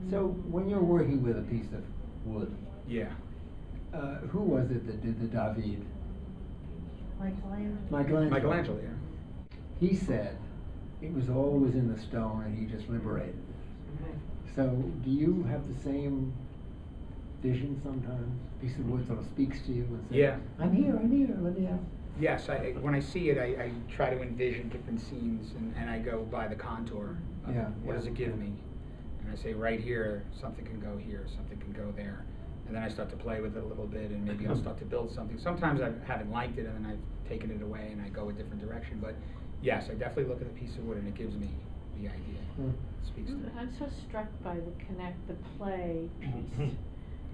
So when you're working with a piece of wood, Yeah. who was it that did the David? Michelangelo. Michelangelo, yeah. He said it was always in the stone and he just liberated it. So do you have the same vision sometimes? A piece of wood sort of speaks to you and says, Yeah. I'm here, let me out. Yes, when I see it, I try to envision different scenes, and I go by the contour. Of what does it give me? And I say, right here, something can go here, something can go there. And then I start to play with it a little bit, and maybe I'll start to build something. Sometimes I haven't liked it, and then I've taken it away, and I go a different direction. But yes, I definitely look at the piece of wood, and it gives me the idea. It speaks to me. I'm so struck by the play piece,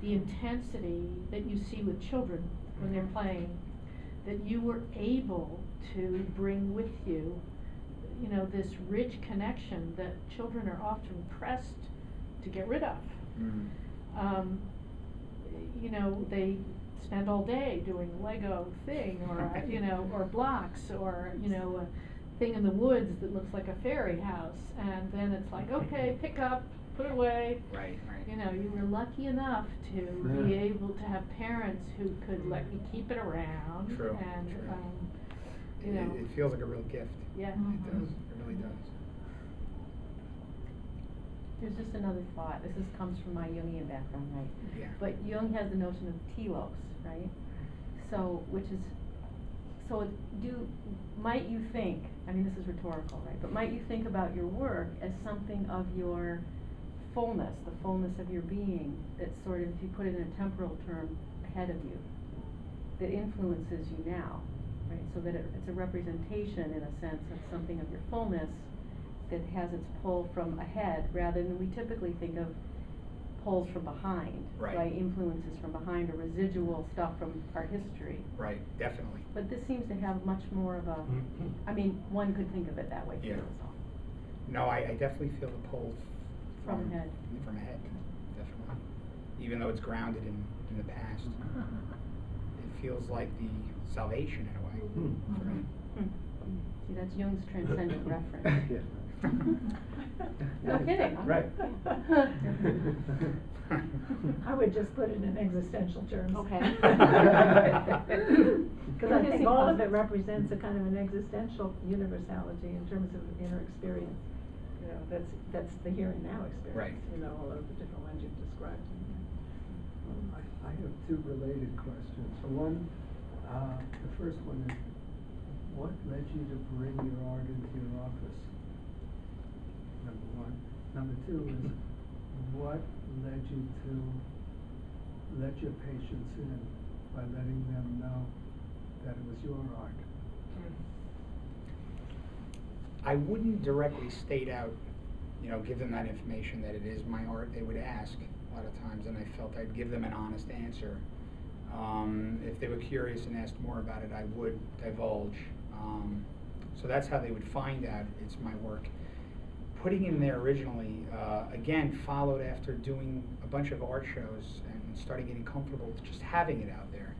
the intensity that you see with children when they're playing, that you were able to bring with you, you know, this rich connection that children are often pressed to get rid of. You know, they spend all day doing a Lego thing, or you know, or blocks, or you know, a thing in the woods that looks like a fairy house, and then it's like, okay, pick up, put it away. Right. You know, you were lucky enough to be able to have parents who could let you keep it around. True. And True. you know, It feels like a real gift. yeah. It does. It really does. There's just another thought. This comes from my Jungian background, right? Yeah. But Jung has the notion of telos, right? So, might you think, I mean, this is rhetorical, right? But might you think about your work as something of your fullness, the fullness of your being, that's sort of, if you put it in a temporal term, ahead of you, that influences you now, right? So that it's a representation, in a sense, of something of your fullness that has its pull from ahead, rather than we typically think of pulls from behind, Right. Influences from behind, or residual stuff from our history. Right, definitely. But this seems to have much more of a, I mean, one could think of it that way too. Yeah. So. No, I definitely feel the pull From ahead. From ahead, definitely. Even though it's grounded in the past. It feels like the salvation in a way for me. See, that's Jung's transcendent reference. No kidding. Huh? Right. I would just put it in existential terms. Okay. Because I think all of it represents a kind of an existential universality in terms of inner experience. You know, that's the here and now experience. Right. You know, all of the different ones you've described. I have two related questions. One, the first one is, what led you to bring your art into your office? Number one. Number two is, what led you to let your patients in by letting them know that it was your art? I wouldn't directly state out, you know, give them that information that it is my art. They would ask a lot of times, and I felt I'd give them an honest answer. If they were curious and asked more about it, I would divulge. So that's how they would find out it's my work. Putting it in there originally, again, followed after doing a bunch of art shows and starting getting comfortable with just having it out there.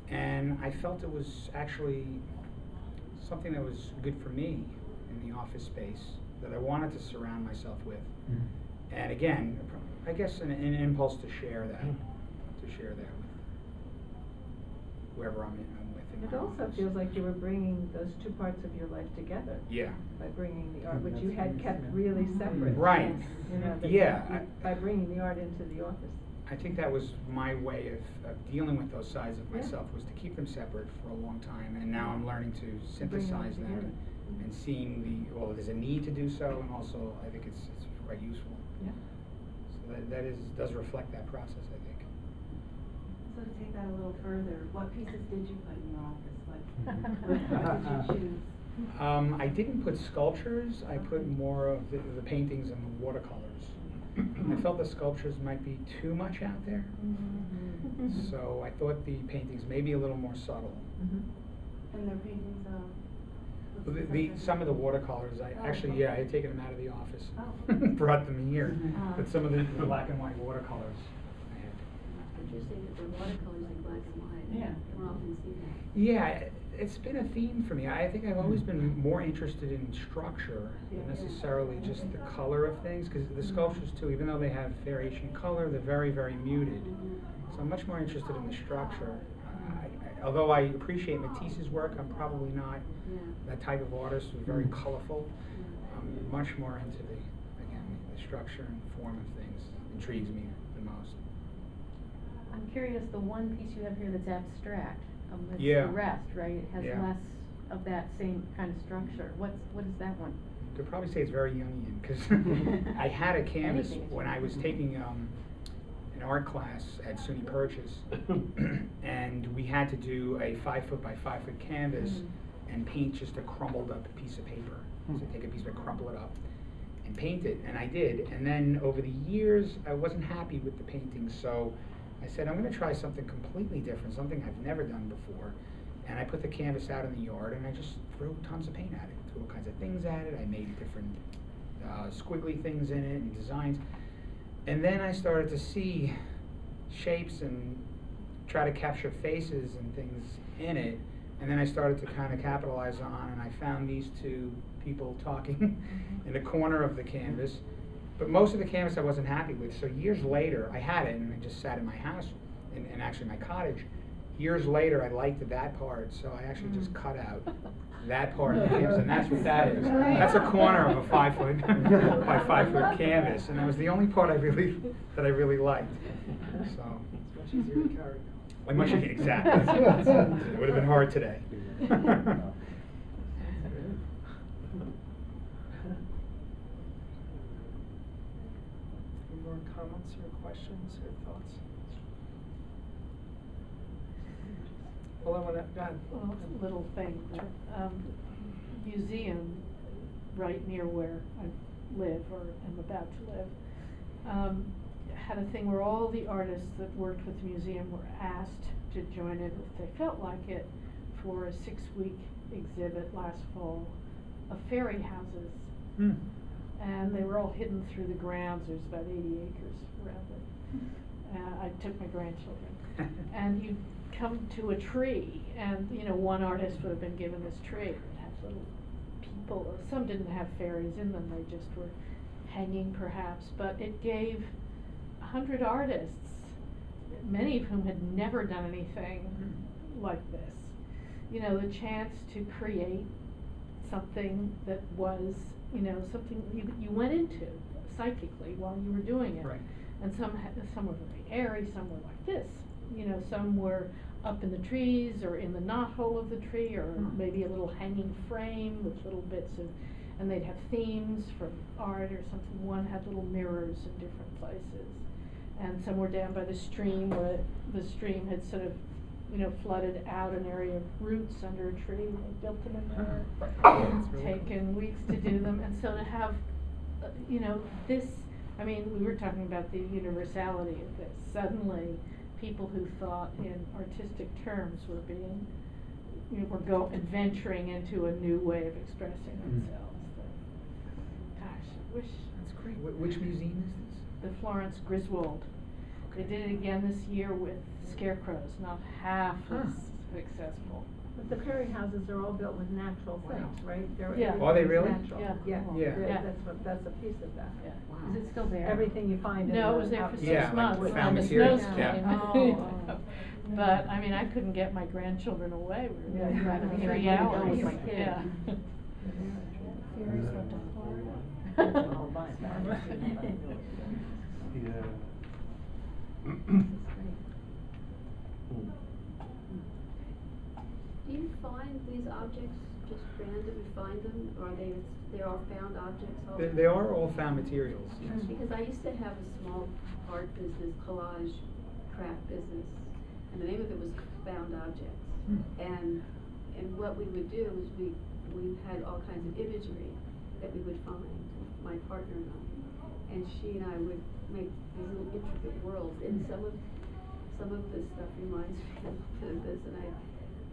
And I felt it was actually something that was good for me in the office space that I wanted to surround myself with. And again, I guess an impulse to share that, with whoever I'm with. It also feels like you were bringing those two parts of your life together. Yeah. By bringing the art, which you had kept really separate. Right. You know, Yeah. by bringing the art into the office. I think that was my way of dealing with those sides of myself, was to keep them separate for a long time, and now I'm learning to synthesize them and seeing there's a need to do so, and also I think it's quite useful. Yeah. So that does reflect that process, I think. So to take that a little further, what pieces did you put in your office? What did you choose? I didn't put sculptures. I put more of the paintings and the watercolors. I felt the sculptures might be too much out there, so I thought the paintings may be a little more subtle. And their paintings Some of the watercolors, I had taken them out of the office, Oh. brought them here, but some of the black and white watercolors I had. Interesting that the watercolors in black and white. Yeah. We're often see that. Yeah, It's been a theme for me. I think I've always been more interested in structure than necessarily just the color of things, because the sculptures too, even though they have variation in color, they're very, very muted. So I'm much more interested in the structure. Although I appreciate Matisse's work, I'm probably not that type of artist who's very colorful. I'm much more into the structure and form of things. Intrigues me the most. I'm curious, the one piece you have here that's abstract, it's Yeah. the rest, right? It has Yeah. less of that same kind of structure. What is that one? You could probably say it's very Jungian, because I had a canvas Anything is when I was taking an art class at SUNY Purchase, and we had to do a 5-foot by 5-foot canvas and paint just a crumbled up piece of paper. So take a piece of it, crumple it up, and paint it, and I did. And then over the years, I wasn't happy with the painting, so I said, I'm going to try something completely different, something I've never done before. And I put the canvas out in the yard, and I just threw tons of paint at it, threw all kinds of things at it. I made different squiggly things in it and designs. And then I started to see shapes and try to capture faces and things in it. And then I started to kind of capitalize on, and I found these two people talking in the corner of the canvas. But most of the canvas I wasn't happy with, so years later, I had it, and I just sat in my house, and actually my cottage. Years later, I liked that part, so I actually just cut out that part of the canvas, and that's what that is. That's a corner of a 5-foot by 5-foot canvas, and that was the only part that I really liked. So It's much easier to carry. like much exactly. It would have been hard today. Any more comments or questions or thoughts? Well, I want to, go ahead. Well, it's a little thing, museum right near where I live or am about to live, had a thing where all the artists that worked with the museum were asked to join in, if they felt like it, for a 6-week exhibit last fall of fairy houses. And they were all hidden through the grounds. There's about 80 acres around it. I took my grandchildren. And you come to a tree, and one artist would have been given this tree. It would have little people. Some didn't have fairies in them. They just were hanging, perhaps. But it gave 100 artists, many of whom had never done anything like this, the chance to create something that was, something you went into psychically while you were doing it. Right. And some were very airy, some were like this. Some were up in the trees or in the knothole of the tree, or maybe a little hanging frame with little bits of, and they'd have themes from art or something. One had little mirrors in different places. And some were down by the stream, where the stream had sort of, flooded out an area of roots under a tree, and they built them in there. It's really taken weeks to do them, and so to have, this, we were talking about the universality of this. Suddenly, people who thought in artistic terms were being, venturing into a new way of expressing themselves. Gosh, I wish. That's great. Which museum is this? The Florence Griswold. They did it again this year with scarecrows, not half as successful. But the fairy houses are all built with natural things, right? Yeah. Are they really? Natural. Yeah. Yeah. Yeah. Yeah. That's a piece of that. Yeah. Wow. Is it still there? Everything you find in the No, it was there for house. 6 Yeah, like months, found and the materials, snows yeah. came. Oh. But, I couldn't get my grandchildren away. We were there Yeah. for Yeah. 3 Yeah. hours. Yeah. Yeah. Fairies went to Florida. Do you find these objects just randomly find them, or they are found objects? They are all found materials. Yes. Because I used to have a small art business, collage craft business, and the name of it was Found Objects. And what we would do is we had all kinds of imagery that we would find, my partner and I, and she and I would make these little intricate worlds. And some of this stuff reminds me of this, and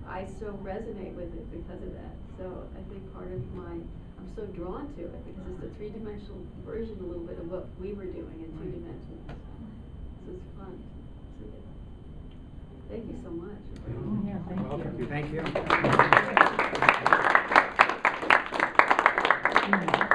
I so resonate with it because of that. So I think part of I'm so drawn to it because it's a 3-dimensional version, a little bit of what we were doing in 2 dimensions. So it's fun. So Thank you so much. Yeah, thank you. Welcome. Thank you.